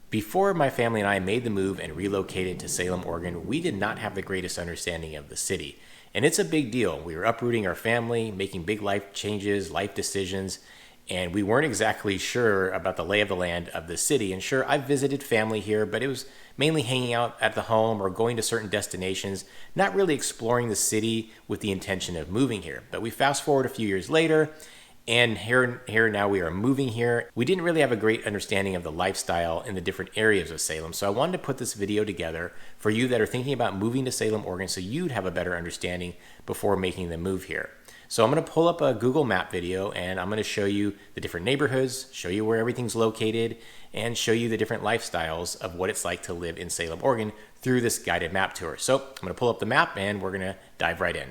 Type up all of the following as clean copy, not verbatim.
Before my family and I made the move and relocated to Salem, Oregon, we did not have the greatest understanding of the city. And it's a big deal. We were uprooting our family, making big life changes, life decisions, and we weren't exactly sure about the lay of the land of the city. And sure, I've visited family here, but it was mainly hanging out at the home or going to certain destinations, not really exploring the city with the intention of moving here. But we fast forward a few years later, and here now we are moving here. We didn't really have a great understanding of the lifestyle in the different areas of Salem. So I wanted to put this video together for you that are thinking about moving to Salem, Oregon, so you'd have a better understanding before making the move here. So I'm going to pull up a Google Map video and I'm going to show you the different neighborhoods, show you where everything's located, and show you the different lifestyles of what it's like to live in Salem, Oregon through this guided map tour. So I'm going to pull up the map and we're going to dive right in.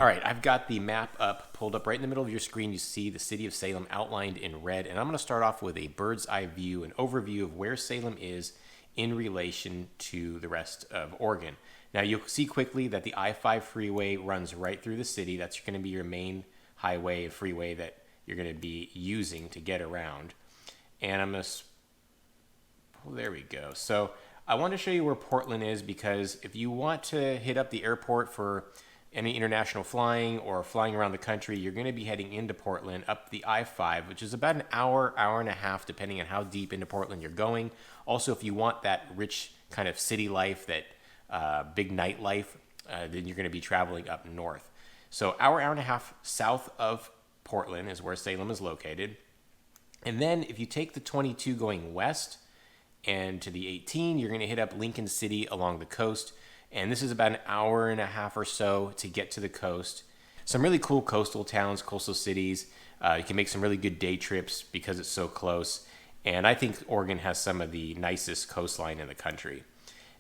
All right, I've got the map pulled up right in the middle of your screen. You see the city of Salem outlined in red, and I'm going to start off with a bird's eye view, an overview of where Salem is in relation to the rest of Oregon. Now you'll see quickly that the I-5 freeway runs right through the city. That's going to be your main highway and freeway that you're going to be using to get around. And I'm going to, there we go. So I want to show you where Portland is, because if you want to hit up the airport for any international flying or flying around the country, you're going to be heading into Portland up the I-5, which is about an hour, hour and a half, depending on how deep into Portland you're going. Also, if you want that rich kind of city life, that big nightlife, then you're going to be traveling up north. So hour and a half south of Portland is where Salem is located. And then if you take the 22 going west and to the 18, you're going to hit up Lincoln City along the coast. And this is about an hour and a half or so to get to the coast. Some really cool coastal towns, coastal cities. You can make some really good day trips because it's so close. And I think Oregon has some of the nicest coastline in the country.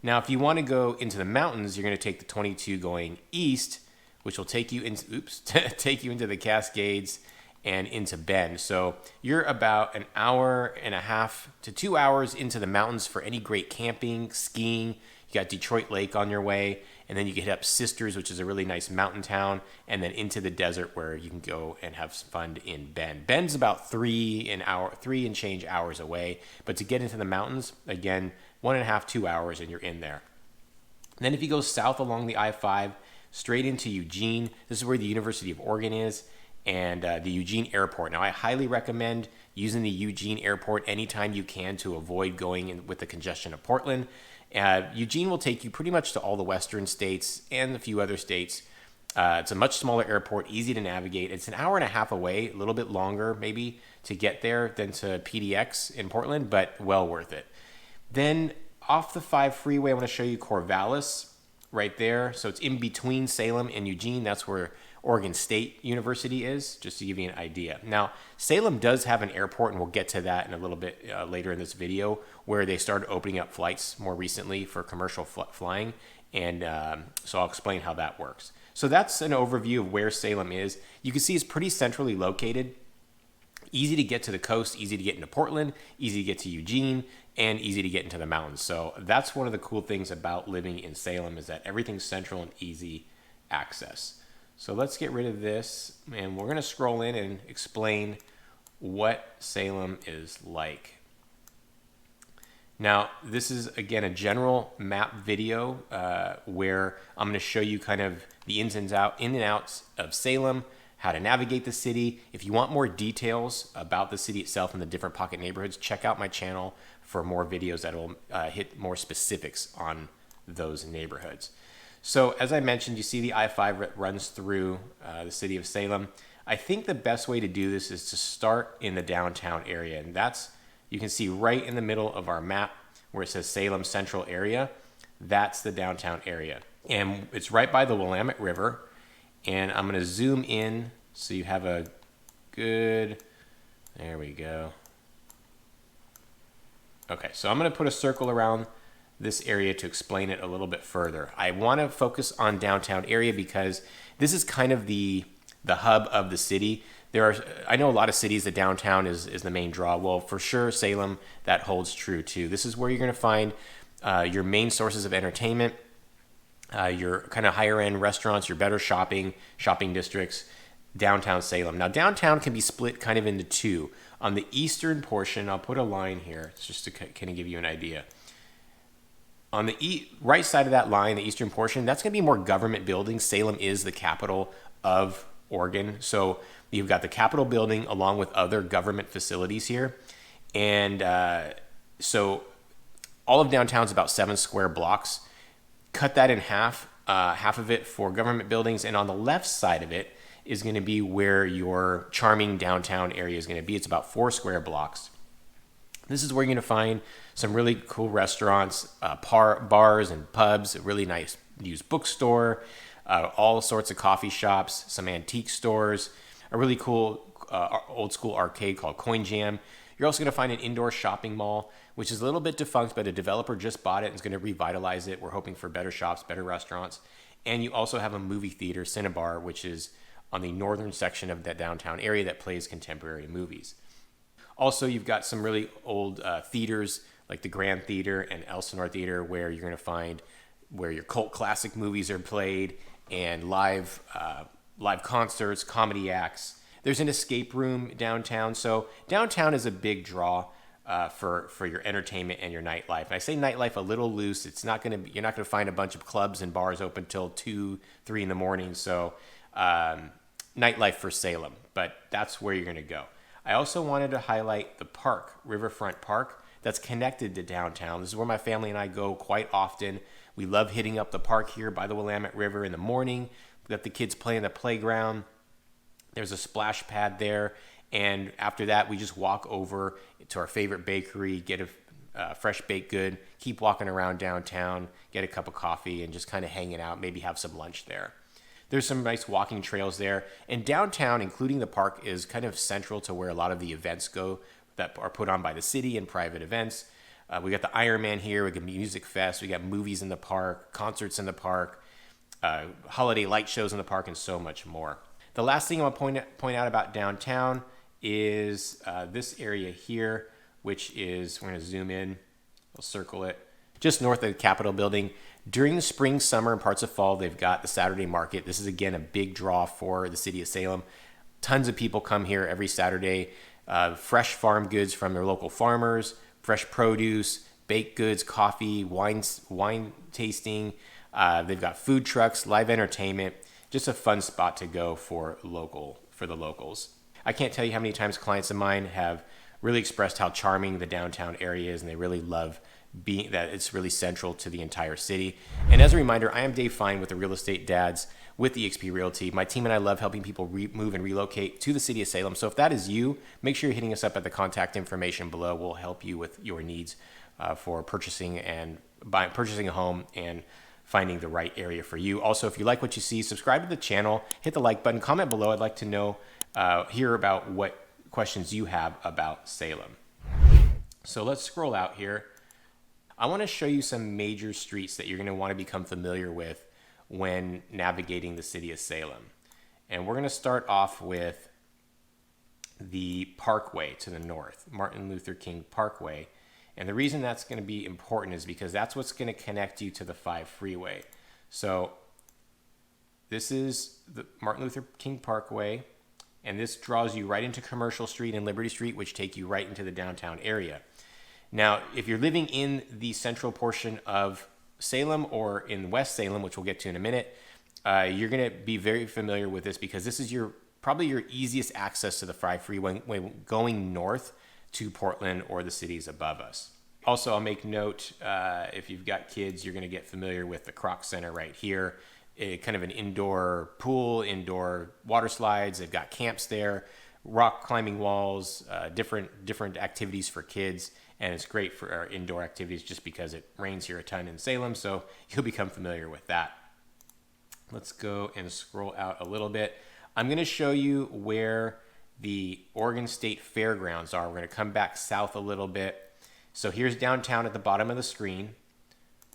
Now, if you want to go into the mountains, you're going to take the 22 going east, which will take you into, take you into the Cascades and into Bend. So you're about an hour and a half to 2 hours into the mountains for any great camping, skiing. You got Detroit Lake on your way, and then you can hit up Sisters, which is a really nice mountain town, and then into the desert where you can go and have fun in Bend. Bend's about 3 and change hours away, but to get into the mountains, again, 1.5, 2 hours, and you're in there. And then if you go south along the I-5, straight into Eugene, this is where the University of Oregon is, and the Eugene Airport. Now, I highly recommend using the Eugene Airport anytime you can to avoid going in with the congestion of Portland. Eugene will take you pretty much to all the western states and a few other states. It's a much smaller airport, easy to navigate. It's an hour and a half away, a little bit longer maybe to get there than to PDX in Portland, but well worth it. Then off the 5 freeway, I want to show you Corvallis right there. So it's in between Salem and Eugene. That's where Oregon State University is, just to give you an idea. Now, Salem does have an airport, and we'll get to that in a little bit later in this video, where they started opening up flights more recently for commercial flying, and so I'll explain how that works. So that's an overview of where Salem is. You can see it's pretty centrally located, easy to get to the coast, easy to get into Portland, easy to get to Eugene, and easy to get into the mountains. So that's one of the cool things about living in Salem, is that everything's central and easy access. So let's get rid of this, and we're going to scroll in and explain what Salem is like. Now, this is, again, a general map video where I'm going to show you kind of the in and outs of Salem, how to navigate the city. If you want more details about the city itself and the different pocket neighborhoods, check out my channel for more videos that will hit more specifics on those neighborhoods. So as I mentioned, you see the I-5 runs through the city of Salem. I think the best way to do this is to start in the downtown area. And that's, you can see right in the middle of our map where it says Salem Central Area. That's the downtown area. And it's right by the Willamette River. And I'm going to zoom in so you have a good, there we go. Okay, so I'm going to put a circle around this area to explain it a little bit further. I want to focus on downtown area because this is kind of the hub of the city. I know a lot of cities, the downtown is the main draw. Well, for sure, Salem, that holds true too. This is where you're going to find your main sources of entertainment, your kind of higher end restaurants, your better shopping districts, downtown Salem. Now, downtown can be split kind of into two. On the eastern portion, I'll put a line here just to kind of give you an idea. On the right side of that line, the eastern portion, that's going to be more government buildings. Salem is the capital of Oregon. So you've got the Capitol building along with other government facilities here. And so all of downtown is about 7 square blocks. Cut that in half, half of it for government buildings. And on the left side of it is going to be where your charming downtown area is going to be. It's about 4 square blocks. This is where you're going to find some really cool restaurants, bars and pubs, a really nice used bookstore, all sorts of coffee shops, some antique stores, a really cool old school arcade called Coin Jam. You're also going to find an indoor shopping mall, which is a little bit defunct, but a developer just bought it and is going to revitalize it. We're hoping for better shops, better restaurants. And you also have a movie theater, Cinebar, which is on the northern section of that downtown area that plays contemporary movies. Also, you've got some really old theaters like the Grand Theater and Elsinore Theater where you're going to find where your cult classic movies are played and live concerts, comedy acts. There's an escape room downtown. So downtown is a big draw for your entertainment and your nightlife. And I say nightlife a little loose. You're not going to find a bunch of clubs and bars open till 2, 3 in the morning. So nightlife for Salem, but that's where you're going to go. I also wanted to highlight the park, Riverfront Park, that's connected to downtown. This is where my family and I go quite often. We love hitting up the park here by the Willamette River in the morning. We let the kids play in the playground. There's a splash pad there. And after that, we just walk over to our favorite bakery, get a fresh baked good, keep walking around downtown, get a cup of coffee, and just kind of hanging out, maybe have some lunch there. There's some nice walking trails there. And downtown, including the park, is kind of central to where a lot of the events go that are put on by the city and private events. We got the Iron Man here. We got Music Fest. We got movies in the park, concerts in the park, holiday light shows in the park, and so much more. The last thing I want to point out about downtown is this area here, which is, we're going to zoom in. We'll circle it. Just north of the Capitol building. During the spring, summer, and parts of fall, they've got the Saturday market. This is, again, a big draw for the city of Salem. Tons of people come here every Saturday. Fresh farm goods from their local farmers, fresh produce, baked goods, coffee, wine tasting. They've got food trucks, live entertainment. Just a fun spot to go for the locals. I can't tell you how many times clients of mine have really expressed how charming the downtown area is, and they really love being that it's really central to the entire city. And as a reminder, I am Dave Fine with the Real Estate Dads with eXp Realty. My team and I love helping people move and relocate to the city of Salem. So if that is you, make sure you're hitting us up at the contact information below. We'll help you with your needs for purchasing a home and finding the right area for you. Also, if you like what you see, subscribe to the channel, hit the like button, comment below. I'd like to know, hear about what questions you have about Salem. So let's scroll out here. I want to show you some major streets that you're going to want to become familiar with when navigating the city of Salem. And we're going to start off with the Parkway to the north, Martin Luther King Parkway. And the reason that's going to be important is because that's what's going to connect you to the 5 freeway. So this is the Martin Luther King Parkway, and this draws you right into Commercial Street and Liberty Street, which take you right into the downtown area. Now, if you're living in the central portion of Salem or in West Salem, which we'll get to in a minute, you're going to be very familiar with this because this is probably your easiest access to the 5 freeway when going north to Portland or the cities above us. Also, I'll make note, if you've got kids, you're going to get familiar with the Croc Center right here. Kind of an indoor pool, indoor water slides. They've got camps there, rock climbing walls, different activities for kids. And it's great for our indoor activities just because it rains here a ton in Salem, so you'll become familiar with that. Let's go and scroll out a little bit. I'm going to show you where the Oregon State Fairgrounds are. We're going to come back south a little bit. So here's downtown at the bottom of the screen,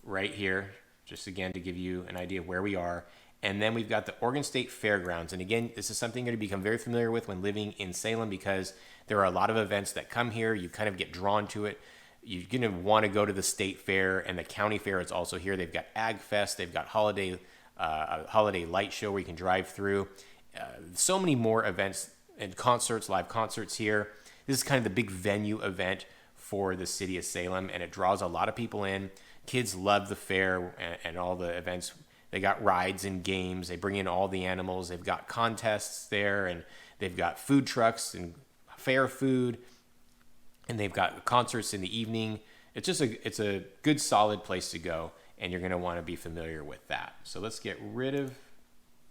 right here, just again to give you an idea of where we are. And then we've got the Oregon State Fairgrounds. And again, this is something you're going to become very familiar with when living in Salem because there are a lot of events that come here. You kind of get drawn to it. You're going to want to go to the state fair, and the county fair is also here. They've got Ag Fest. They've got a holiday light show where you can drive through. So many more events and concerts, live concerts here. This is kind of the big venue event for the city of Salem, and it draws a lot of people in. Kids love the fair and all the events. They got rides and games. They bring in all the animals. They've got contests there, and they've got food trucks and fair food, and they've got concerts in the evening. It's a good solid place to go, and you're going to want to be familiar with that. So let's get rid of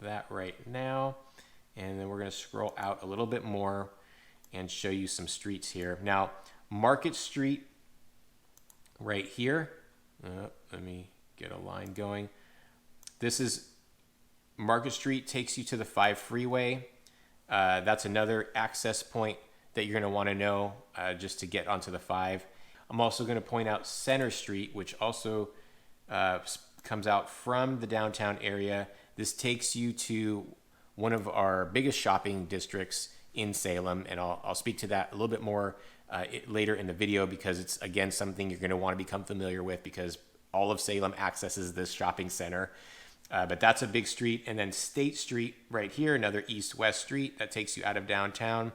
that right now, and then we're going to scroll out a little bit more and show you some streets here. Now, Market Street right here. Let me get a line going. This is Market Street, takes you to the 5 freeway. That's another access point that you're going to want to know just to get onto the 5. I'm also going to point out Center Street, which also comes out from the downtown area. This takes you to one of our biggest shopping districts in Salem, and I'll speak to that a little bit more later in the video, because it's, again, something you're going to want to become familiar with, because all of Salem accesses this shopping center. But that's a big street. And then State Street right here, another east-west street that takes you out of downtown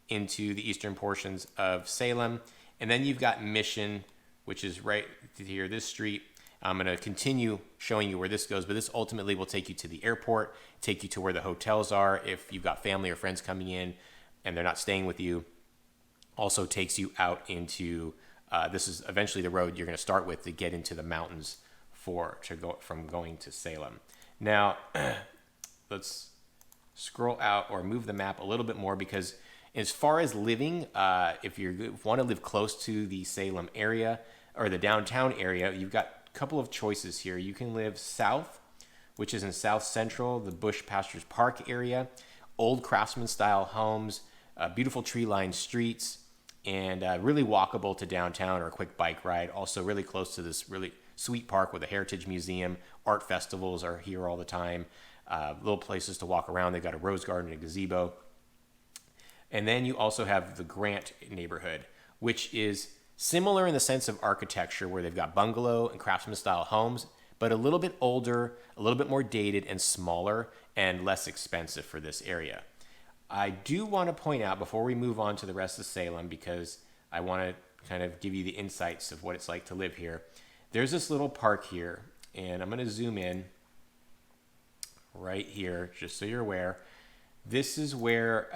into the eastern portions of Salem. And then you've got Mission, which is right here, this street. I'm going to continue showing you where this goes, but this ultimately will take you to the airport, take you to where the hotels are if you've got family or friends coming in and they're not staying with you. Also takes you out into, this is eventually the road you're going to start with to get into the mountains from going to Salem. Now, let's scroll out or move the map a little bit more, because as far as living, if you want to live close to the Salem area or the downtown area, you've got a couple of choices here. You can live south, which is in South Central, the Bush Pastures Park area, old craftsman style homes, beautiful tree-lined streets, and really walkable to downtown or a quick bike ride. Also really close to this really sweet park with a heritage museum. Art festivals are here all the time. Little places to walk around. They've got a rose garden and a gazebo. And then you also have the Grant neighborhood, which is similar in the sense of architecture, where they've got bungalow and craftsman style homes, but a little bit older, a little bit more dated and smaller and less expensive for this area. I do want to point out before we move on to the rest of Salem, because I want to kind of give you the insights of what it's like to live here. There's this little park here, and I'm going to zoom in right here just so you're aware. This is where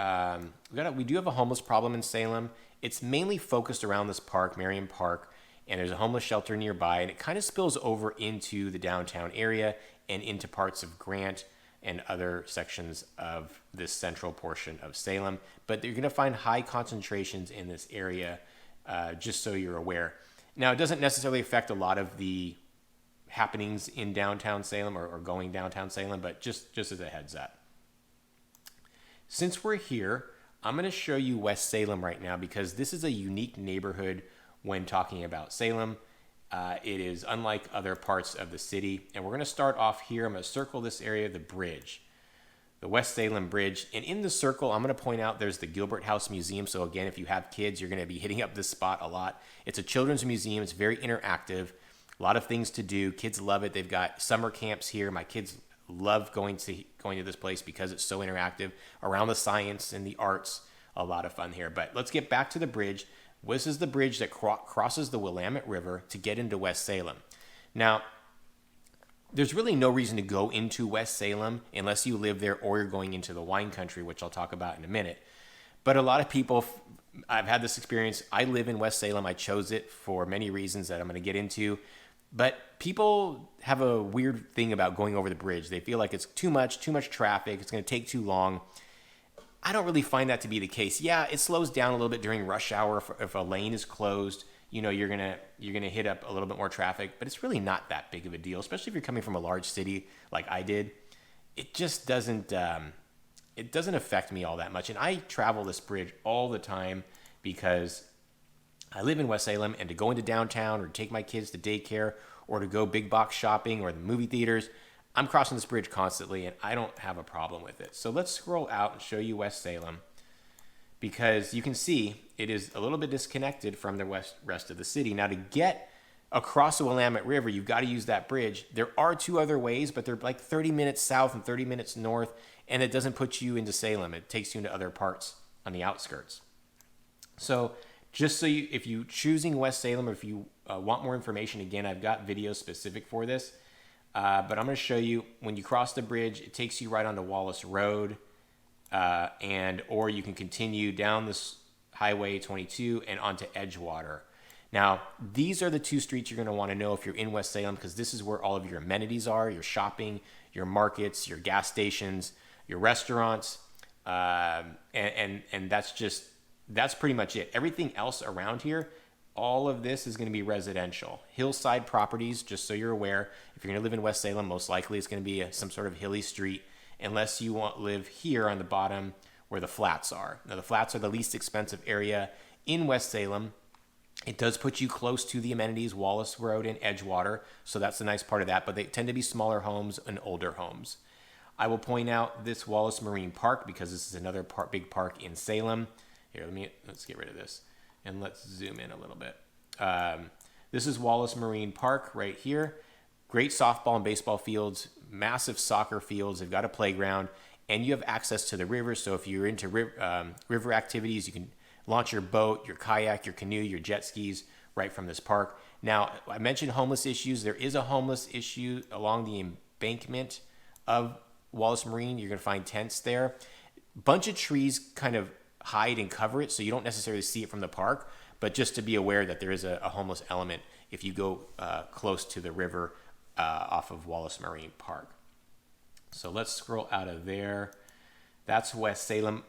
we do have a homeless problem in Salem. It's mainly focused around this park, Marion Park, and there's a homeless shelter nearby, and it kind of spills over into the downtown area and into parts of Grant and other sections of this central portion of Salem. But you're going to find high concentrations in this area, just so you're aware. Now, it doesn't necessarily affect a lot of the happenings in downtown Salem or going downtown Salem, but just as a heads up. Since we're here, I'm going to show you West Salem right now, because this is a unique neighborhood when talking about Salem. It is unlike other parts of the city. And we're going to start off here. I'm going to circle this area, the bridge, the West Salem Bridge. And in the circle, I'm going to point out there's the Gilbert House Museum. So again, if you have kids, you're going to be hitting up this spot a lot. It's a children's museum. It's very interactive. A lot of things to do. Kids love it. They've got summer camps here. My kids love going to this place because it's so interactive around the science and the arts. A lot of fun here. But let's get back to the bridge. This is the bridge that crosses the Willamette River to get into West Salem. Now, there's really no reason to go into West Salem unless you live there or you're going into the wine country, which I'll talk about in a minute. But a lot of people, I've had this experience. I live in West Salem. I chose it for many reasons that I'm going to get into. But people have a weird thing about going over the bridge. They feel like it's too much traffic. It's going to take too long. I don't really find that to be the case. Yeah, it slows down a little bit during rush hour if a lane is closed. You know, you're gonna hit up a little bit more traffic, but it's really not that big of a deal, especially if you're coming from a large city like I did. It just doesn't affect me all that much. And I travel this bridge all the time because I live in West Salem, and to go into downtown or take my kids to daycare or to go big box shopping or the movie theaters, I'm crossing this bridge constantly, and I don't have a problem with it. So let's scroll out and show you West Salem, because you can see it is a little bit disconnected from the rest of the city. Now, to get across the Willamette River, you've got to use that bridge. There are two other ways, but they're like 30 minutes south and 30 minutes north, and it doesn't put you into Salem. It takes you into other parts on the outskirts. So just so you, if you choosing West Salem, or if you want more information, again, I've got videos specific for this. But I'm going to show you when you cross the bridge, it takes you right onto Wallace Road, or you can continue down this Highway 22 and onto Edgewater. Now, these are the two streets you're going to want to know if you're in West Salem, because this is where all of your amenities are, your shopping, your markets, your gas stations, your restaurants, and that's pretty much it. Everything else around here, all of this is going to be residential. Hillside properties, just so you're aware, if you're going to live in West Salem, most likely it's going to be some sort of hilly street, unless you want to live here on the bottom where the flats are. Now, the flats are the least expensive area in West Salem. It does put you close to the amenities, Wallace Road and Edgewater, so that's the nice part of that, but they tend to be smaller homes and older homes. I will point out this Wallace Marine Park, because this is another big park in Salem. Here, let's get rid of this, and let's zoom in a little bit. This is Wallace Marine Park right here. Great softball and baseball fields, massive soccer fields. They've got a playground, and you have access to the river, so if you're into river activities, you can launch your boat, your kayak, your canoe, your jet skis right from this park. Now, I mentioned homeless issues. There is a homeless issue along the embankment of Wallace Marine. You're going to find tents there. Bunch of trees kind of hide and cover it, so you don't necessarily see it from the park, but just to be aware that there is a homeless element if you go close to the river off of Wallace Marine Park. So let's scroll out of there. That's West Salem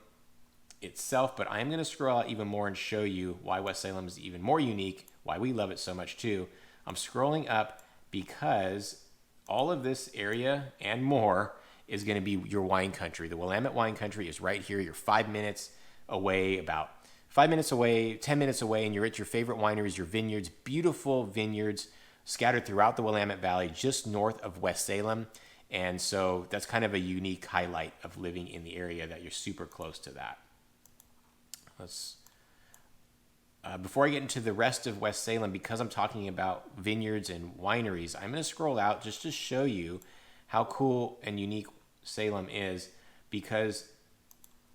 itself, but I'm going to scroll out even more and show you why West Salem is even more unique, why we love it so much too. I'm scrolling up because all of this area and more is going to be your wine country. The Willamette wine country is right here. You're 5 minutes away, about 5 minutes away, 10 minutes away, and you're at your favorite wineries, your vineyards, beautiful vineyards scattered throughout the Willamette Valley, just north of West Salem. And so that's kind of a unique highlight of living in the area, that you're super close to that. Before I get into the rest of West Salem, because I'm talking about vineyards and wineries, I'm going to scroll out just to show you how cool and unique Salem is, because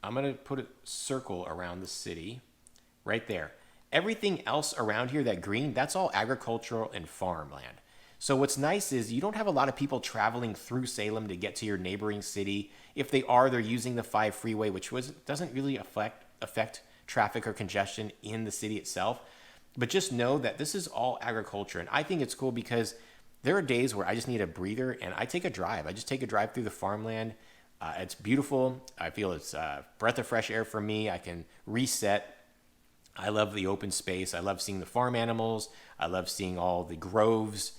I'm going to put a circle around the city right there. Everything else around here, that green, that's all agricultural and farmland. So what's nice is you don't have a lot of people traveling through Salem to get to your neighboring city. If they are, they're using the 5 freeway, which doesn't really affect traffic or congestion in the city itself. But just know that this is all agriculture. And I think it's cool because there are days where I just need a breather and I take a drive. I just take a drive through the farmland. It's beautiful. I feel it's a breath of fresh air for me. I can reset. I love the open space. I love seeing the farm animals. I love seeing all the groves,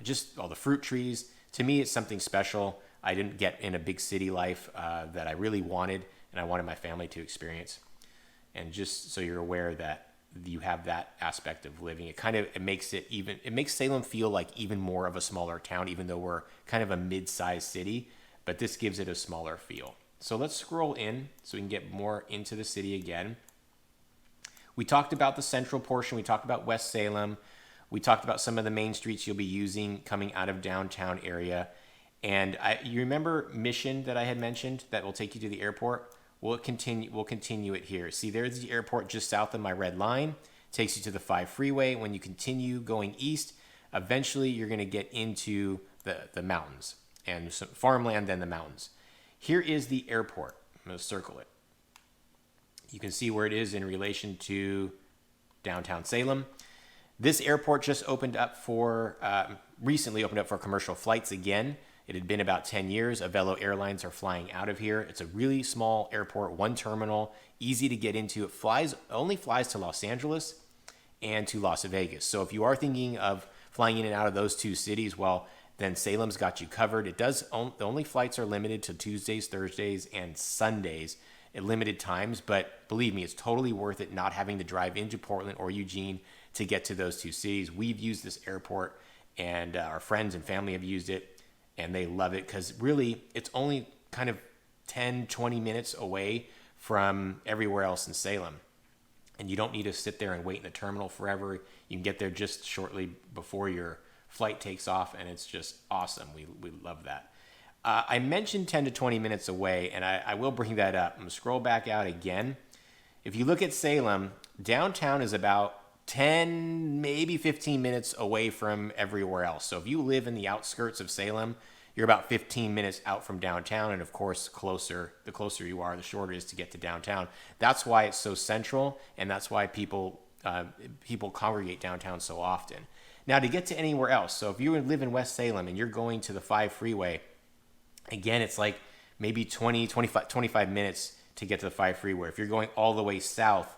just all the fruit trees. To me, it's something special. I didn't get in a big city life that I really wanted, and I wanted my family to experience. And just so you're aware that you have that aspect of living, it makes Salem feel like even more of a smaller town, even though we're kind of a mid-sized city, but this gives it a smaller feel. So let's scroll in so we can get more into the city again. We talked about the central portion. We talked about West Salem. We talked about some of the main streets you'll be using coming out of downtown area. And you remember Mission that I had mentioned that will take you to the airport? We'll continue it here. See, there's the airport just south of my red line. Takes you to the 5 freeway. When you continue going east, eventually you're going to get into the mountains and some farmland, then the mountains. Here is the airport. I'm going to circle it. You can see where it is in relation to downtown Salem. This airport just recently opened up for commercial flights again. It had been about 10 years. Avelo Airlines are flying out of here. It's a really small airport, one terminal, easy to get into. It only flies to Los Angeles and to Las Vegas. So if you are thinking of flying in and out of those two cities, well, then Salem's got you covered. The only flights are limited to Tuesdays, Thursdays, and Sundays at limited times. But believe me, it's totally worth it not having to drive into Portland or Eugene to get to those two cities. We've used this airport, and our friends and family have used it. And they love it because really it's only kind of 10, 20 minutes away from everywhere else in Salem. And you don't need to sit there and wait in the terminal forever. You can get there just shortly before your flight takes off, and it's just awesome. We love that. I mentioned 10 to 20 minutes away, and I will bring that up. I'm going to scroll back out again. If you look at Salem, downtown is about 10, maybe 15 minutes away from everywhere else. So if you live in the outskirts of Salem, you're about 15 minutes out from downtown. And of course, the closer you are, the shorter it is to get to downtown. That's why it's so central. And that's why people congregate downtown so often. Now, to get to anywhere else, so if you live in West Salem and you're going to the 5 freeway, again, it's like maybe 25 minutes to get to the 5 freeway. If you're going all the way south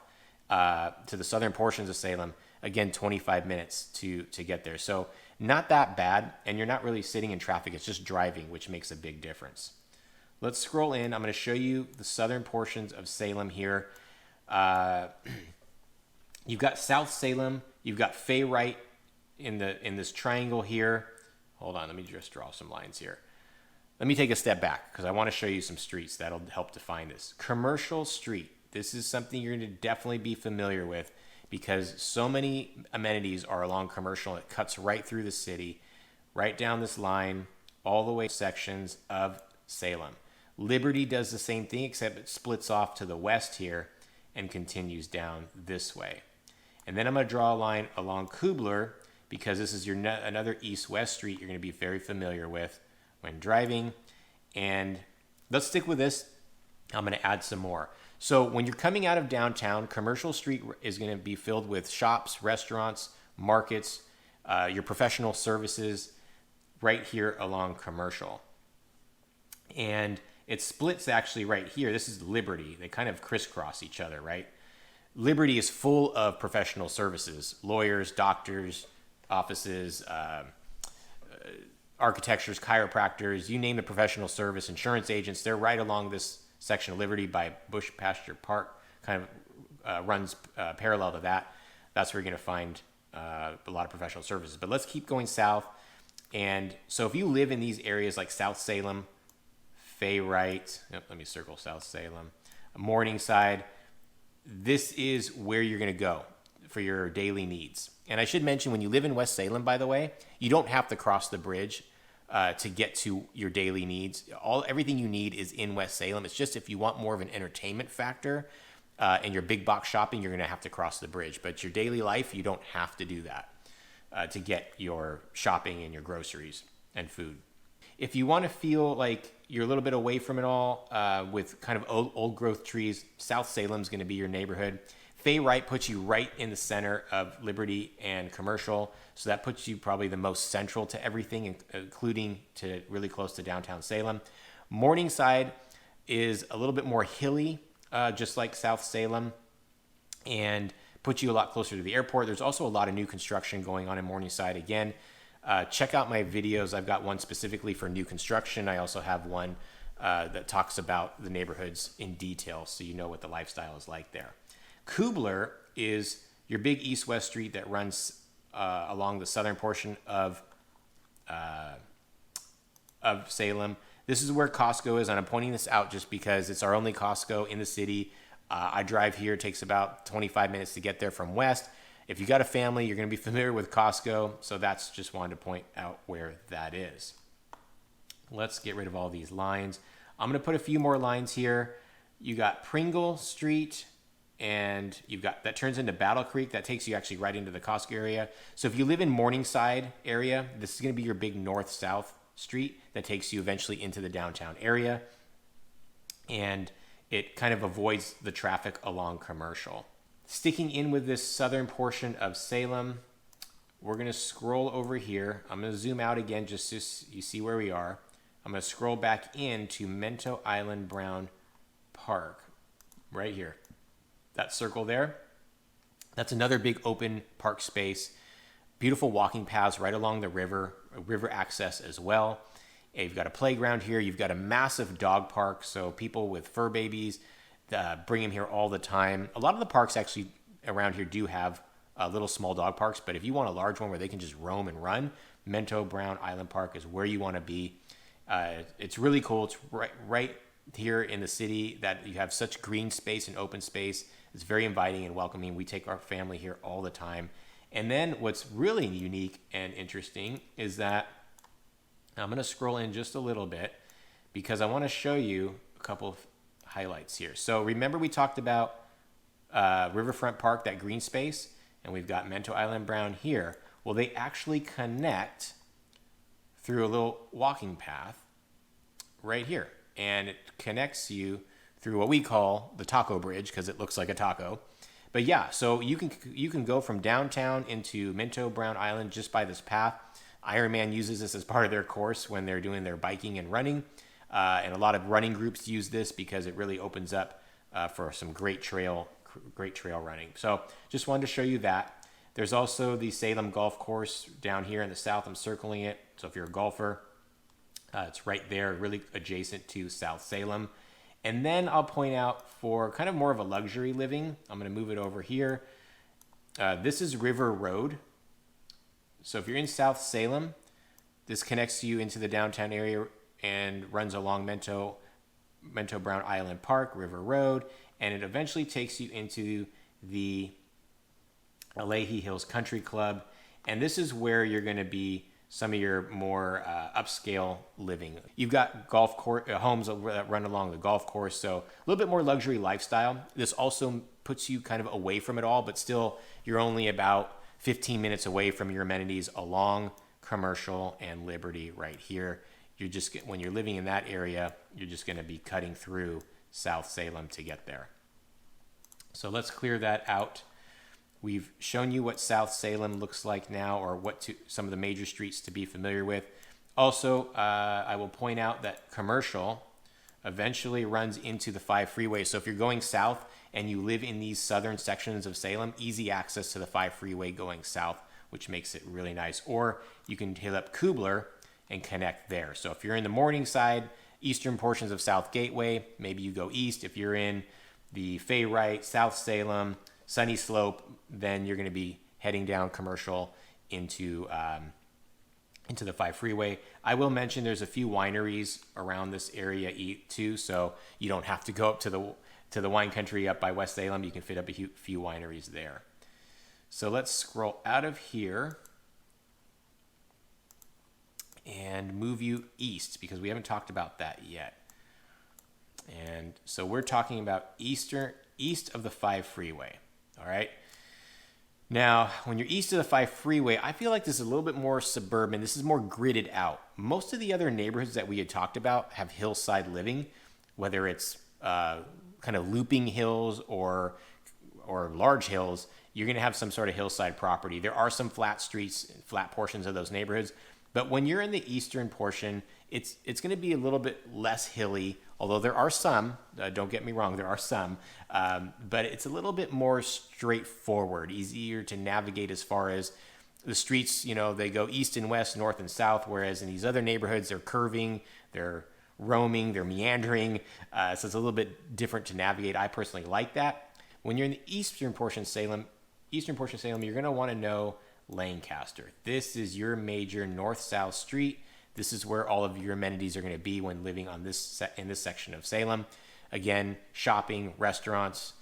to the southern portions of Salem, again, 25 minutes to get there. So not that bad, and you're not really sitting in traffic. It's just driving, which makes a big difference. Let's scroll in. I'm going to show you the southern portions of Salem here. You've got South Salem. You've got Fay Wright in this triangle here. Hold on, let me just draw some lines here. Let me take a step back because I want to show you some streets that'll help define this. Commercial Street. This is something you're going to definitely be familiar with because so many amenities are along Commercial. It cuts right through the city, right down this line, all the way sections of Salem. Liberty does the same thing, except it splits off to the west here and continues down this way. And then I'm going to draw a line along Kubler because this is another east-west street you're going to be very familiar with when driving. And let's stick with this. I'm going to add some more. So when you're coming out of downtown, Commercial Street is going to be filled with shops, restaurants, markets, your professional services right here along Commercial. And it splits actually right here. This is Liberty. They kind of crisscross each other, right? Liberty is full of professional services, lawyers, doctors, offices, architects, chiropractors, you name the professional service, insurance agents. They're right along this section of Liberty by Bush Pasture Park, kind of runs parallel to that. That's where you're going to find a lot of professional services. But let's keep going south. And so if you live in these areas like South Salem, Fay Wright, let me circle South Salem, Morningside, this is where you're going to go for your daily needs. And I should mention, when you live in West Salem, by the way, you don't have to cross the bridge to get to your daily needs. Everything you need is in West Salem. It's just if you want more of an entertainment factor and your big box shopping, you're going to have to cross the bridge. But your daily life, you don't have to do that to get your shopping and your groceries and food. If you want to feel like you're a little bit away from it all with kind of old growth trees, South Salem's going to be your neighborhood. Fay Wright puts you right in the center of Liberty and Commercial. So that puts you probably the most central to everything, including to really close to downtown Salem. Morningside is a little bit more hilly, just like South Salem, and puts you a lot closer to the airport. There's also a lot of new construction going on in Morningside. Again, check out my videos. I've got one specifically for new construction. I also have one that talks about the neighborhoods in detail so you know what the lifestyle is like there. Kubler is your big east-west street that runs along the southern portion of Salem. This is where Costco is, and I'm pointing this out just because it's our only Costco in the city. I drive here. It takes about 25 minutes to get there from west. If you got a family, you're going to be familiar with Costco, so that's just wanted to point out where that is. Let's get rid of all these lines. I'm going to put a few more lines here. You got Pringle Street, and you've got that turns into Battle Creek. That takes you actually right into the Costco area. So if you live in Morningside area, this is going to be your big north-south street that takes you eventually into the downtown area, and it kind of avoids the traffic along Commercial. Sticking in with this southern portion of Salem, we're going to scroll over here. I'm going to zoom out again just so you see where we are. I'm going to scroll back into Mento Island Brown Park right here. That circle there, that's another big open park space. Beautiful walking paths right along the river access as well. And you've got a playground here. You've got a massive dog park, so people with fur babies, bring them here all the time. A lot of the parks actually around here do have little small dog parks, but if you want a large one where they can just roam and run, Mento Brown Island Park is where you want to be. It's really cool. It's right here in the city that you have such green space and open space. It's very inviting and welcoming. We take our family here all the time. And then what's really unique and interesting is that I'm going to scroll in just a little bit because I want to show you a couple of highlights here. So remember we talked about Riverfront Park, that green space, and we've got Mento Island Brown here. Well, they actually connect through a little walking path right here. And it connects you through what we call the taco bridge because it looks like a taco. But yeah, so you can go from downtown into Minto Brown Island just by this path. Ironman uses this as part of their course when they're doing their biking and running. And a lot of running groups use this because it really opens up for some great trail running. So just wanted to show you that. There's also the Salem Golf Course down here in the south. I'm circling it. So if you're a golfer, it's right there, really adjacent to South Salem. And then I'll point out for kind of more of a luxury living, I'm going to move it over here. This is River Road. So if you're in South Salem, this connects you into the downtown area and runs along Mento Brown Island Park, River Road, and it eventually takes you into the Alehi Hills Country Club. And this is where you're going to be some of your more upscale living. You've got golf course homes that run along the golf course, so a little bit more luxury lifestyle. This also puts you kind of away from it all, but still you're only about 15 minutes away from your amenities along Commercial and Liberty right here. You're just, when you're living in that area, you're just going to be cutting through South Salem to get there. So let's clear that out. We've shown you what South Salem looks like now, or some of the major streets to be familiar with. Also, I will point out that Commercial eventually runs into the 5 freeway. So if you're going south and you live in these southern sections of Salem, easy access to the 5 freeway going south, which makes it really nice. Or you can hit up Kubler and connect there. So if you're in the Morningside, eastern portions of South Gateway, maybe you go east. If you're in the Fayrite, South Salem, Sunny Slope, then you're going to be heading down Commercial into the 5 freeway. I will mention there's a few wineries around this area too, so you don't have to go up to the wine country up by West Salem. You can fit up a few wineries there. So let's scroll out of here and move you east because we haven't talked about that yet. And so we're talking about east of the 5 freeway. All right. Now, when you're east of the 5 freeway, I feel like this is a little bit more suburban. This is more gridded out. Most of the other neighborhoods that we had talked about have hillside living, whether it's kind of looping hills or large hills. You're going to have some sort of hillside property. There are some flat streets, flat portions of those neighborhoods. But when you're in the eastern portion, it's going to be a little bit less hilly, although there are some, don't get me wrong, there are some, but it's a little bit more straightforward, easier to navigate as far as the streets, they go east and west, north and south, whereas in these other neighborhoods, they're curving, they're roaming, they're meandering, so it's a little bit different to navigate. I personally like that. When you're in the eastern portion of Salem, you're going to want to know Lancaster. This is your major north-south street. This is where all of your amenities are going to be when living in this section of Salem. Again, shopping, restaurants,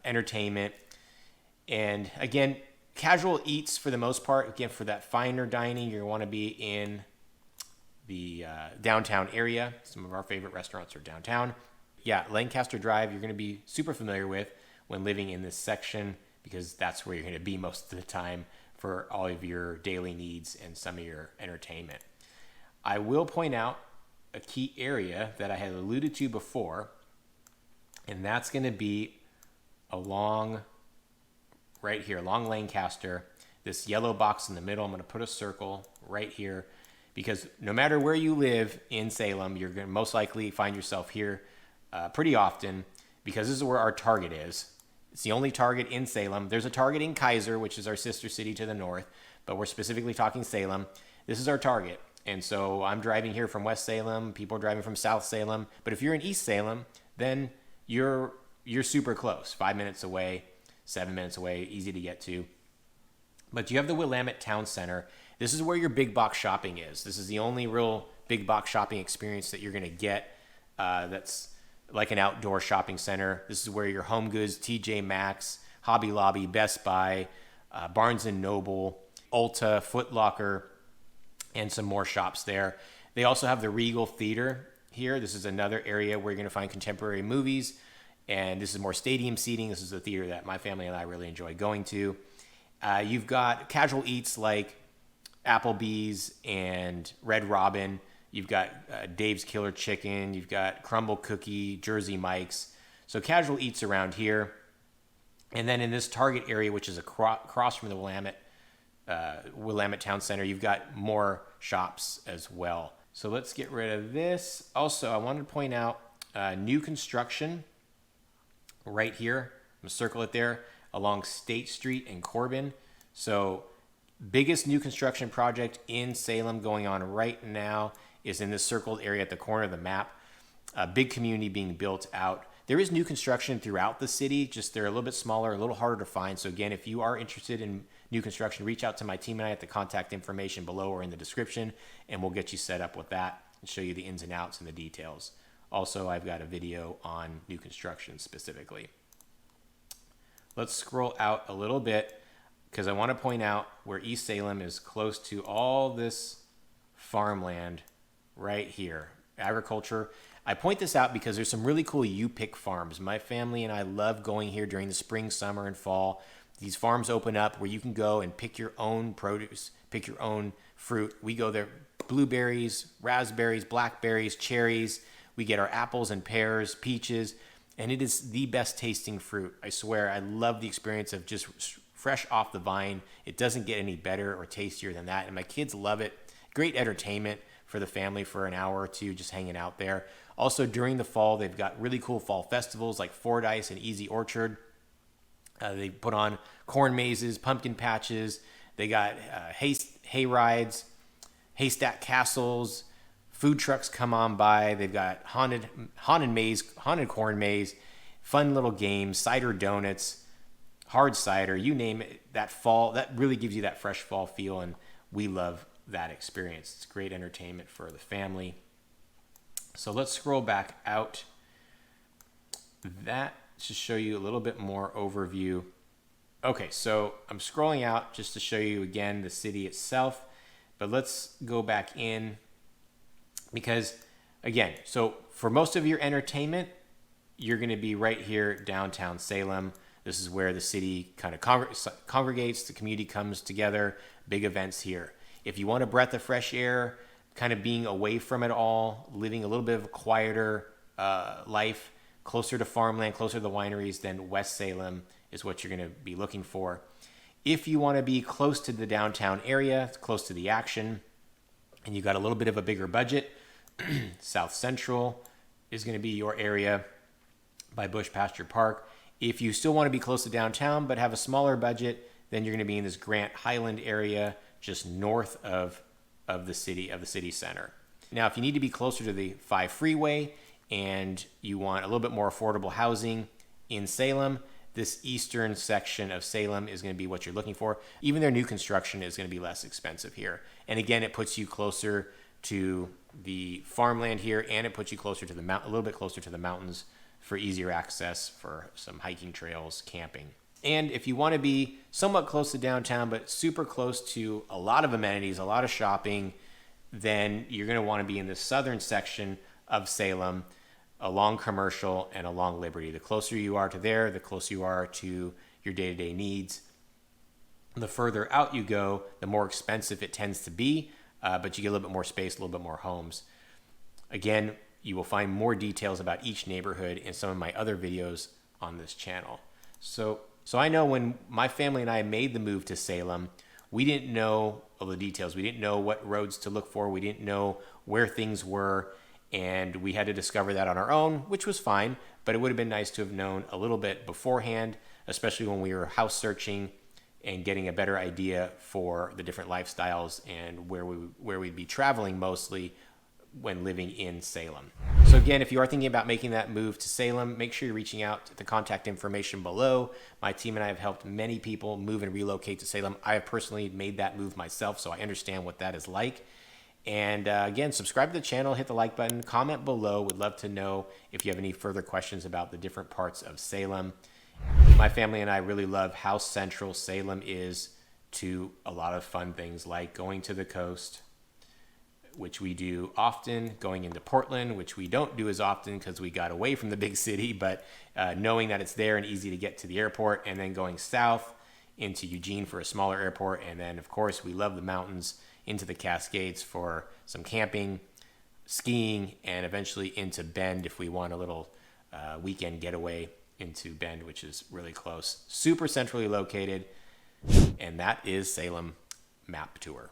entertainment, and again, casual eats for the most part. Again, for that finer dining, you want to be in the downtown area. Some of our favorite restaurants are downtown. Yeah, Lancaster Drive, you're going to be super familiar with when living in this section because that's where you're going to be most of the time for all of your daily needs and some of your entertainment. I will point out a key area that I had alluded to before, and that's going to be along right here, along Lancaster, this yellow box in the middle. I'm going to put a circle right here because no matter where you live in Salem, you're going to most likely find yourself here pretty often because this is where our Target is. It's the only Target in Salem. There's a Target in Kaiser, which is our sister city to the north, but we're specifically talking Salem. This is our Target. And so I'm driving here from West Salem. People are driving from South Salem. But if you're in East Salem, then you're super close. 5 minutes away, 7 minutes away, easy to get to. But you have the Willamette Town Center. This is where your big box shopping is. This is the only real big box shopping experience that you're going to get that's like an outdoor shopping center. This is where your Home Goods, TJ Maxx, Hobby Lobby, Best Buy, Barnes & Noble, Ulta, Foot Locker, and some more shops there. They also have the Regal Theater here. This is another area where you're going to find contemporary movies And this is more stadium seating. This is a theater that my family and I really enjoy going to. You've got casual eats like Applebee's and Red Robin. You've got Dave's Killer Chicken. You've got Crumble Cookie, Jersey Mike's. So casual eats around here. And then in this Target area, which is across from the Willamette Town Center, you've got more shops as well. So let's get rid of this. Also, I wanted to point out new construction right here. I'm gonna circle it there along State Street and Corbin. So biggest new construction project in Salem going on right now is in this circled area at the corner of the map. A big community being built out. There is new construction throughout the city, just they're a little bit smaller, a little harder to find. So again, if you are interested in new construction, reach out to my team and I at the contact information below or in the description, and we'll get you set up with that and show you the ins and outs and the details. Also, I've got a video on new construction specifically. Let's scroll out a little bit because I want to point out where East Salem is close to all this farmland right here, agriculture. I point this out because there's some really cool you-pick farms. My family and I love going here during the spring, summer, and fall. These farms open up where you can go and pick your own produce, pick your own fruit. We go there, blueberries, raspberries, blackberries, cherries. We get our apples and pears, peaches, and it is the best tasting fruit. I swear, I love the experience of just fresh off the vine. It doesn't get any better or tastier than that, and my kids love it. Great entertainment for the family for an hour or two just hanging out there. Also during the fall, they've got really cool fall festivals like Fordyce and Easy Orchard. They put on corn mazes, pumpkin patches. They got hay rides, haystack castles, food trucks come on by. They've got haunted corn maze, fun little games, cider donuts, hard cider, you name it. That fall, that really gives you that fresh fall feel, and we love that experience. It's great entertainment for the family. So let's scroll back out. That to show you a little bit more overview. Okay, so I'm scrolling out just to show you again the city itself, but let's go back in because again, so for most of your entertainment, you're going to be right here downtown Salem. This is where the city kind of congregates, the community comes together, big events here. If you want a breath of fresh air, kind of being away from it all, living a little bit of a quieter life, closer to farmland, closer to the wineries, then West Salem is what you're going to be looking for. If you want to be close to the downtown area, close to the action, and you got a little bit of a bigger budget, South Central is going to be your area by Bush Pasture Park. If you still want to be close to downtown but have a smaller budget, then you're going to be in this Grant Highland area just north of the city center. Now, if you need to be closer to the 5 freeway and you want a little bit more affordable housing in Salem, this eastern section of Salem is going to be what you're looking for. Even their new construction is going to be less expensive here. And again, it puts you closer to the farmland here, and it puts you closer to the a little bit closer to the mountains for easier access for some hiking trails, camping. And if you want to be somewhat close to downtown, but super close to a lot of amenities, a lot of shopping, then you're going to want to be in the southern section of Salem, along Commercial and along Liberty. The closer you are to there, the closer you are to your day-to-day needs. The further out you go, the more expensive it tends to be, but you get a little bit more space, a little bit more homes. Again, you will find more details about each neighborhood in some of my other videos on this channel. So I know when my family and I made the move to Salem, we didn't know all the details. We didn't know what roads to look for. We didn't know where things were, and we had to discover that on our own, which was fine, but it would have been nice to have known a little bit beforehand, especially when we were house searching and getting a better idea for the different lifestyles and where we'd be traveling mostly when living in Salem. So again, if you are thinking about making that move to Salem, make sure you're reaching out to the contact information below. My team and I have helped many people move and relocate to Salem. I have personally made that move myself, so I understand what that is like. And again, subscribe to the channel, hit the like button, comment below. Would love to know if you have any further questions about the different parts of Salem. My family and I really love how central Salem is to a lot of fun things like going to the coast, which we do often, going into Portland, which we don't do as often because we got away from the big city, but knowing that it's there and easy to get to the airport, and then going south into Eugene for a smaller airport. And then, of course, we love the mountains, into the Cascades for some camping, skiing, and eventually into Bend if we want a little weekend getaway into Bend, which is really close. Super centrally located. And that is Salem Map Tour.